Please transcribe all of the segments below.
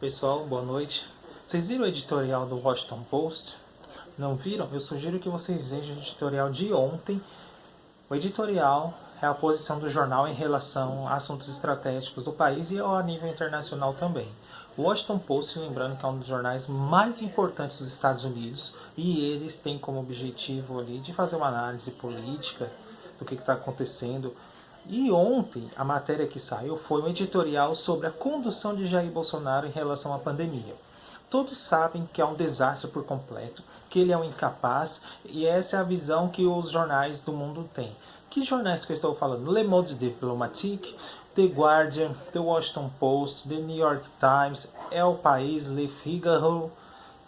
Pessoal, boa noite. Vocês viram o editorial do Washington Post? Não viram? Eu sugiro que vocês vejam o editorial de ontem. O editorial é a posição do jornal em relação a assuntos estratégicos do país e a nível internacional também. O Washington Post, lembrando que é um dos jornais mais importantes dos Estados Unidos, e eles têm como objetivo ali de fazer uma análise política do que está acontecendo. E ontem a matéria que saiu foi um editorial sobre a condução de Jair Bolsonaro em relação à pandemia. Todos sabem que é um desastre por completo, que ele é um incapaz, e essa é a visão que os jornais do mundo têm. Que jornais que eu estou falando? Le Monde Diplomatique, The Guardian, The Washington Post, The New York Times, El País, Le Figaro,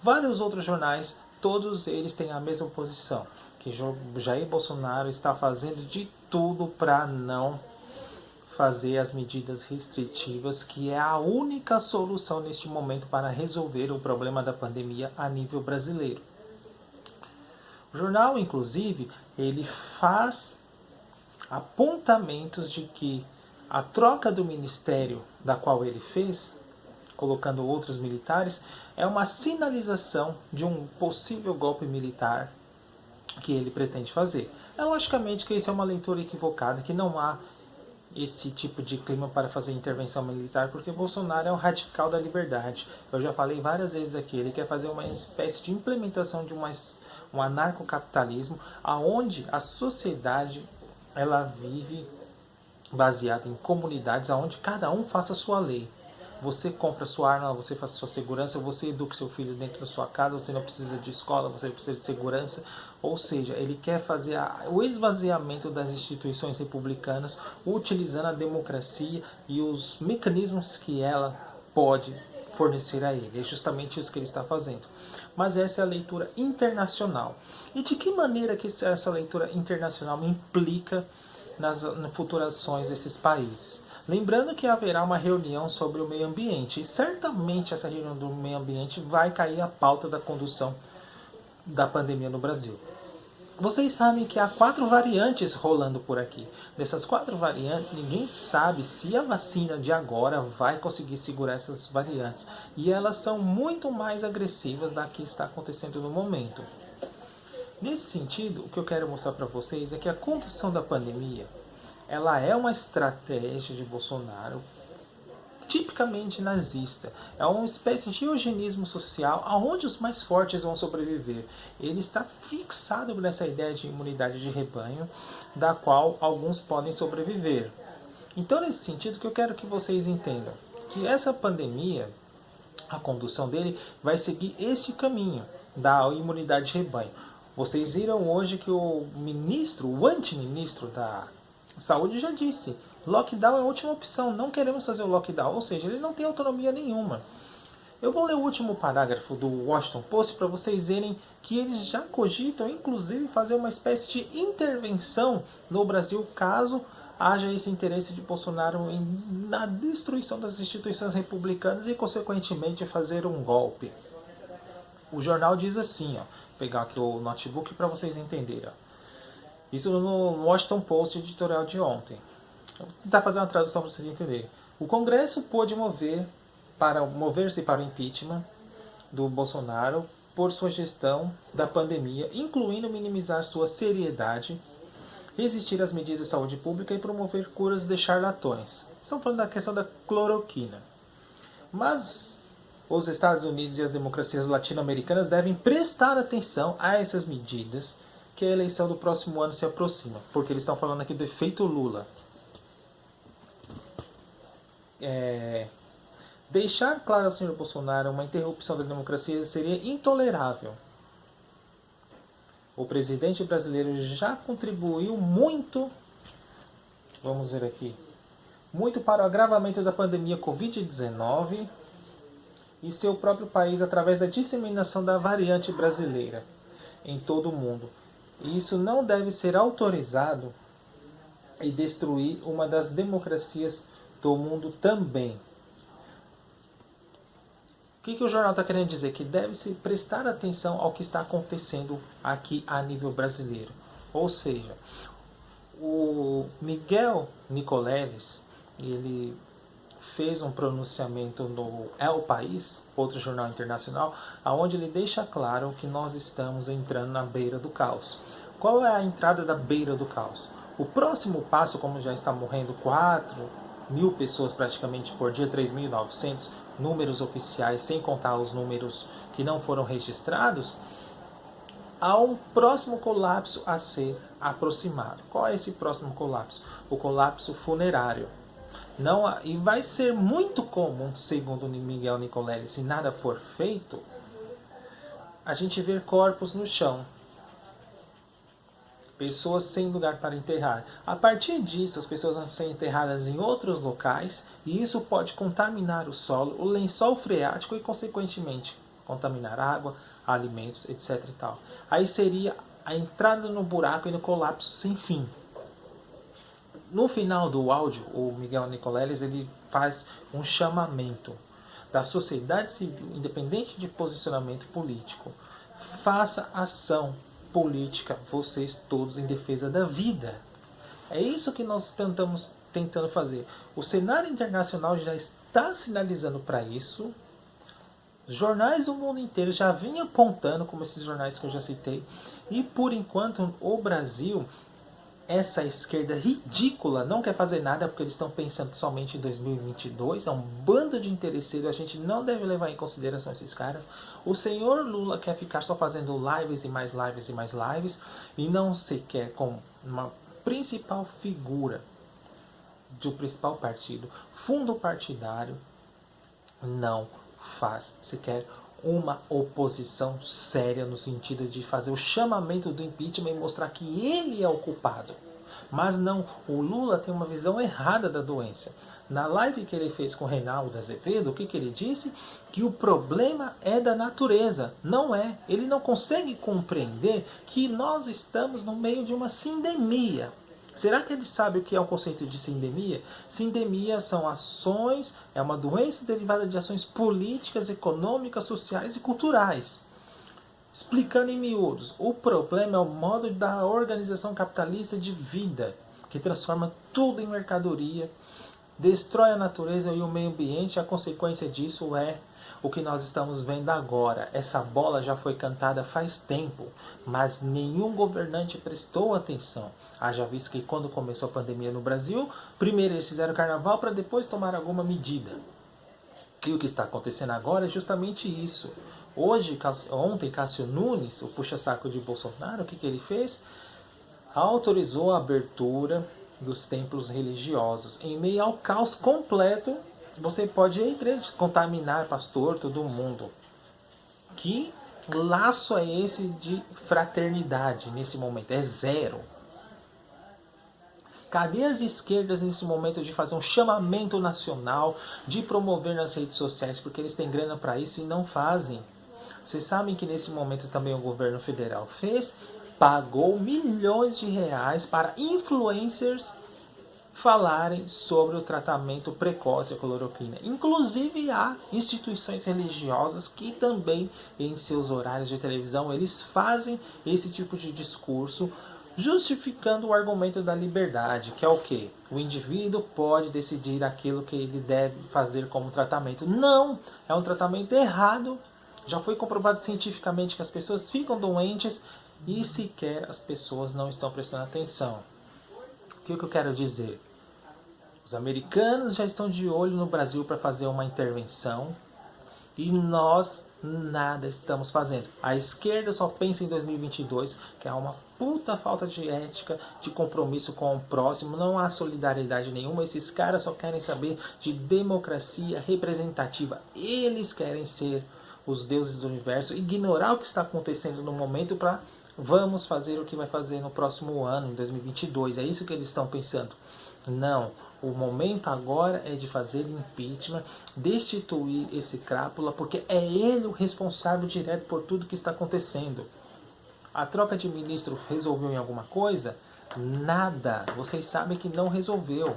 vários outros jornais, todos eles têm a mesma posição, que Jair Bolsonaro está fazendo de tudo para não fazer as medidas restritivas, que é a única solução neste momento para resolver o problema da pandemia a nível brasileiro. O jornal, inclusive, ele faz apontamentos de que a troca do ministério da qual ele fez, colocando outros militares, é uma sinalização de um possível golpe militar que ele pretende fazer. É logicamente que isso é uma leitura equivocada, que não há esse tipo de clima para fazer intervenção militar, porque Bolsonaro é um radical da liberdade. Eu já falei várias vezes aqui, ele quer fazer uma espécie de implementação de um anarcocapitalismo, aonde a sociedade ela vive baseada em comunidades, aonde cada um faça a sua lei. Você compra sua arma, você faz sua segurança, você educa seu filho dentro da sua casa, você não precisa de escola, você precisa de segurança. Ou seja, ele quer fazer o esvaziamento das instituições republicanas, utilizando a democracia e os mecanismos que ela pode fornecer a ele. É justamente isso que ele está fazendo. Mas essa é a leitura internacional. E de que maneira que essa leitura internacional implica nas futuras ações desses países? Lembrando que haverá uma reunião sobre o meio ambiente, e certamente essa reunião do meio ambiente vai cair a pauta da condução da pandemia no Brasil. Vocês sabem que há 4 variantes rolando por aqui. Dessas 4 variantes, ninguém sabe se a vacina de agora vai conseguir segurar essas variantes. E elas são muito mais agressivas da que está acontecendo no momento. Nesse sentido, o que eu quero mostrar para vocês é que a condução da pandemia ela é uma estratégia de Bolsonaro tipicamente nazista. É uma espécie de eugenismo social onde os mais fortes vão sobreviver. Ele está fixado nessa ideia de imunidade de rebanho, da qual alguns podem sobreviver. Então, nesse sentido, que eu quero que vocês entendam que essa pandemia, a condução dele, vai seguir esse caminho da imunidade de rebanho. Vocês viram hoje que o ministro, o antiministro da Saúde já disse, lockdown é a última opção, não queremos fazer o lockdown, ou seja, ele não tem autonomia nenhuma. Eu vou ler o último parágrafo do Washington Post para vocês verem que eles já cogitam, inclusive, fazer uma espécie de intervenção no Brasil, caso haja esse interesse de Bolsonaro na destruição das instituições republicanas e, consequentemente, fazer um golpe. O jornal diz assim, ó, vou pegar aqui o notebook para vocês entenderem. Ó. Isso no Washington Post editorial de ontem. Vou tentar fazer uma tradução para vocês entenderem. O Congresso pôde mover-se para o impeachment do Bolsonaro por sua gestão da pandemia, incluindo minimizar sua seriedade, resistir às medidas de saúde pública e promover curas de charlatões. Estão falando da questão da cloroquina. Mas os Estados Unidos e as democracias latino-americanas devem prestar atenção a essas medidas, que a eleição do próximo ano se aproxima, porque eles estão falando aqui do efeito Lula. Deixar claro ao senhor Bolsonaro uma interrupção da democracia seria intolerável. O presidente brasileiro já contribuiu muito, vamos ver aqui, muito para o agravamento da pandemia Covid-19 e seu próprio país através da disseminação da variante brasileira em todo o mundo. E isso não deve ser autorizado e destruir uma das democracias do mundo também. O que o jornal está querendo dizer? Que deve-se prestar atenção ao que está acontecendo aqui a nível brasileiro. Ou seja, o Miguel Nicoleles, ele fez um pronunciamento no El País, outro jornal internacional, onde ele deixa claro que nós estamos entrando na beira do caos. Qual é a entrada da beira do caos? O próximo passo, como já está morrendo 4.000 pessoas praticamente por dia, 3.900 números oficiais, sem contar os números que não foram registrados, há um próximo colapso a ser aproximado. Qual é esse próximo colapso? O colapso funerário. Não, e vai ser muito comum, segundo Miguel Nicoleles, se nada for feito, a gente ver corpos no chão. Pessoas sem lugar para enterrar. A partir disso, as pessoas vão ser enterradas em outros locais e isso pode contaminar o solo, o lençol freático e, consequentemente, contaminar água, alimentos, etc. e tal. Aí seria a entrada no buraco e no colapso sem fim. No final do áudio, o Miguel Nicoleles ele faz um chamamento da sociedade civil, independente de posicionamento político. Faça ação política, vocês todos, em defesa da vida. É isso que nós estamos tentando fazer. O cenário internacional já está sinalizando para isso. Os jornais do mundo inteiro já vinham apontando, como esses jornais que eu já citei. E por enquanto o Brasil, essa esquerda ridícula, não quer fazer nada porque eles estão pensando somente em 2022. É um bando de interesseiros, a gente não deve levar em consideração esses caras. O senhor Lula quer ficar só fazendo lives e mais lives e mais lives e não sequer com uma principal figura do principal partido, fundo partidário, não faz sequer uma oposição séria no sentido de fazer o chamamento do impeachment e mostrar que ele é o culpado. Mas não, o Lula tem uma visão errada da doença. Na live que ele fez com o Reinaldo Azevedo, o que ele disse? Que o problema é da natureza. Não é. Ele não consegue compreender que nós estamos no meio de uma sindemia. Será que ele sabe o que é o conceito de sindemia? Sindemia são ações, é uma doença derivada de ações políticas, econômicas, sociais e culturais. Explicando em miúdos, o problema é o modo da organização capitalista de vida, que transforma tudo em mercadoria, destrói a natureza e o meio ambiente. A consequência disso é o que nós estamos vendo agora. Essa bola já foi cantada faz tempo, mas nenhum governante prestou atenção. Haja visto que quando começou a pandemia no Brasil, primeiro eles fizeram carnaval para depois tomar alguma medida. E o que está acontecendo agora é justamente isso. Ontem, Cássio Nunes, o puxa-saco de Bolsonaro, o que ele fez? Autorizou a abertura dos templos religiosos. Em meio ao caos completo, você pode contaminar pastor, todo mundo. Que laço é esse de fraternidade nesse momento? É zero. Cadê as esquerdas nesse momento de fazer um chamamento nacional, de promover nas redes sociais, porque eles têm grana para isso e não fazem? Vocês sabem que nesse momento também o governo federal pagou milhões de reais para influencers falarem sobre o tratamento precoce da cloroquina. Inclusive há instituições religiosas que também em seus horários de televisão eles fazem esse tipo de discurso, justificando o argumento da liberdade, que é o quê? O indivíduo pode decidir aquilo que ele deve fazer como tratamento. Não! É um tratamento errado. Já foi comprovado cientificamente que as pessoas ficam doentes e sequer as pessoas não estão prestando atenção. O que eu quero dizer? Os americanos já estão de olho no Brasil para fazer uma intervenção e nós nada estamos fazendo. A esquerda só pensa em 2022, que é uma puta falta de ética, de compromisso com o próximo, não há solidariedade nenhuma. Esses caras só querem saber de democracia representativa. Eles querem ser os deuses do universo, ignorar o que está acontecendo no momento para vamos fazer o que vai fazer no próximo ano, em 2022. É isso que eles estão pensando. Não, o momento agora é de fazer impeachment, destituir esse crápula, porque é ele o responsável direto por tudo que está acontecendo. A troca de ministro resolveu em alguma coisa? Nada. Vocês sabem que não resolveu.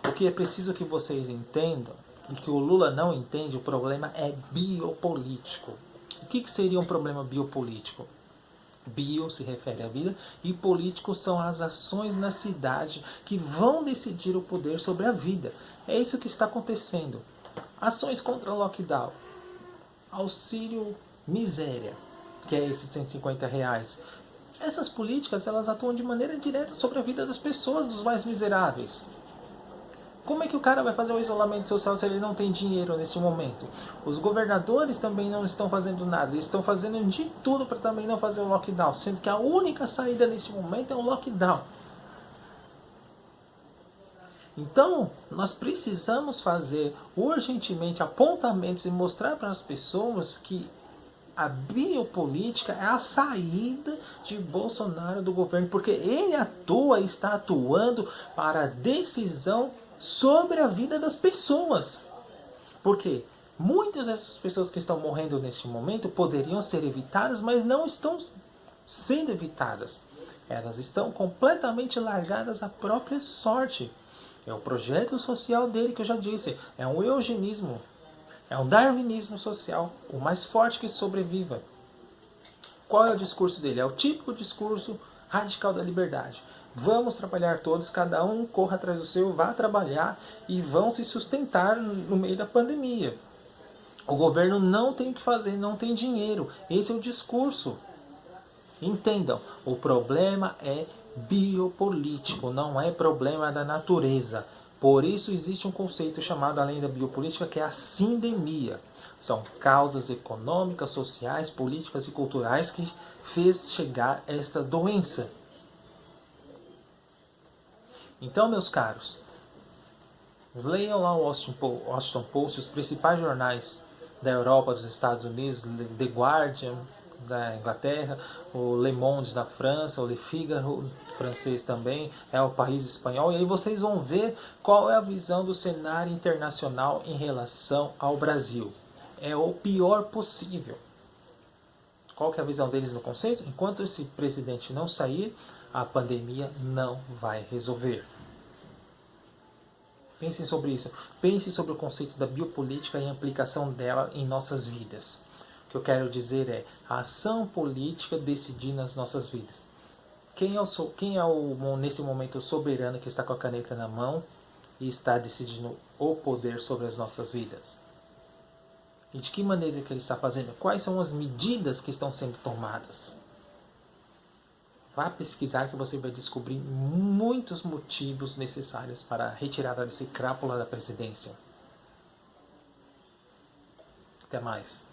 O que é preciso que vocês entendam, e que o Lula não entende, o problema é biopolítico. O que seria um problema biopolítico? Bio se refere à vida e político são as ações na cidade que vão decidir o poder sobre a vida. É isso que está acontecendo. Ações contra o lockdown. Auxílio miséria, que é esses R$ 150. Essas políticas elas atuam de maneira direta sobre a vida das pessoas, dos mais miseráveis. Como é que o cara vai fazer o isolamento social se ele não tem dinheiro nesse momento? Os governadores também não estão fazendo nada. Eles estão fazendo de tudo para também não fazer o lockdown. Sendo que a única saída nesse momento é o lockdown. Então, nós precisamos fazer urgentemente apontamentos e mostrar para as pessoas que a biopolítica é a saída de Bolsonaro do governo. Porque ele atua e está atuando para a decisão sobre a vida das pessoas. Porque muitas dessas pessoas que estão morrendo neste momento poderiam ser evitadas, mas não estão sendo evitadas. Elas estão completamente largadas à própria sorte. É o projeto social dele que eu já disse. É um eugenismo. É um darwinismo social. O mais forte que sobreviva. Qual é o discurso dele? É o típico discurso radical da liberdade. Vamos trabalhar todos, cada um corra atrás do seu, vá trabalhar e vão se sustentar no meio da pandemia. O governo não tem o que fazer, não tem dinheiro. Esse é o discurso. Entendam, o problema é biopolítico, não é problema da natureza. Por isso existe um conceito chamado, além da biopolítica, que é a sindemia. São causas econômicas, sociais, políticas e culturais que fez chegar esta doença. Então, meus caros, leiam lá o Washington Post, os principais jornais da Europa, dos Estados Unidos, The Guardian da Inglaterra, o Le Monde da França, o Le Figaro francês também, é o País espanhol, e aí vocês vão ver qual é a visão do cenário internacional em relação ao Brasil. É o pior possível. Qual que é a visão deles no consenso? Enquanto esse presidente não sair, a pandemia não vai resolver. Pensem sobre isso. Pensem sobre o conceito da biopolítica e a implicação dela em nossas vidas. O que eu quero dizer é a ação política decidir nas nossas vidas. Quem é nesse momento o soberano que está com a caneta na mão e está decidindo o poder sobre as nossas vidas? E de que maneira que ele está fazendo? Quais são as medidas que estão sendo tomadas? Vá pesquisar que você vai descobrir muitos motivos necessários para a retirada desse crápula da presidência. Até mais.